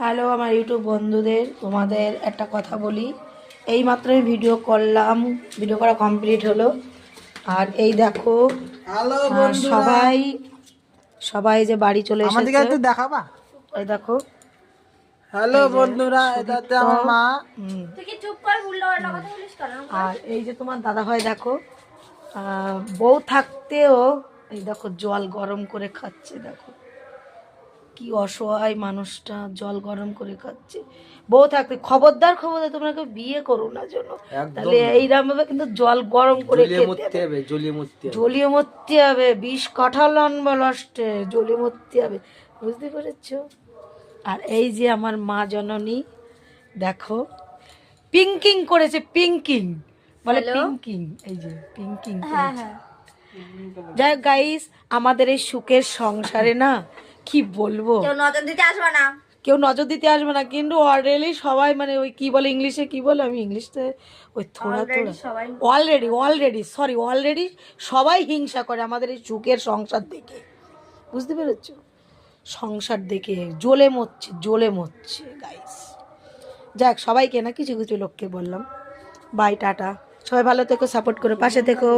Hello আমার YouTube বন্ধুদের, তোমাদের একটা কথা বলি। এই মাত্রই ভিডিও করলাম, ভিডিও করা কমপ্লিট হলো। আর এই দেখো, হ্যালো বন্ধুরা, সবাই সবাই যে বাড়ি চলে আমাদেরকে এসেছে। একটু দেখাবা। এই দেখো, হ্যালো এই যে বন্ধুরা, এটা হচ্ছে সুদীপ্ত, আমার মা। তুই কি চুপ কর, উল্টো পাল্টা কথা বলিস কেন? আর এই যে তোমার দাদা ভাই। দেখো, বউ থাকতেও এই দেখো জল গরম করে খাচ্ছে। দেখো কি অসহায় মানুষটা, জল গরম করে খাচ্ছে। বউ থাকতে খবরদার খবরদার তোমরা কেউ বিয়ে করো না জন্য, তাহলে এইরকম ভাবে কিন্তু জল গরম করে খেতে হবে, জ্বলিয়ে মরতে হবে। 20 কাঠাল আনবা লাস্টে, জ্বলিয়ে মরতে হবে, বুঝতে পেরেছ? আর এই যে আমার মা জননী, দেখো পিঙ্কিং করেছে, পিঙ্কিং বলে, পিঙ্কিং, এই যে পিঙ্কিং করেছে। যাই হোক গাইস, আমাদের এই সুখের সংসারে না, কি বলবো, কেউ নজর দিতে আসবে না। কেউ নজর দিতে আসবে না, কিন্তু অলরেডি সবাই মানে ওই কি বলে ইংলিশে, কি বলে, আমি ইংলিশে ওই থোড়া থোড়া, অলরেডি সবাই হিংসা করে আমাদের এই সুখের সংসার দেখে, বুঝতে পেরেছো? সংসার দেখে জ্বলে মরছে গাইস। যাক, সবাইকে না, কিছু কিছু লোককে বললাম। বাই, টাটা, সবাই ভালো থেকো, সাপোর্ট করে পাশে থেকো।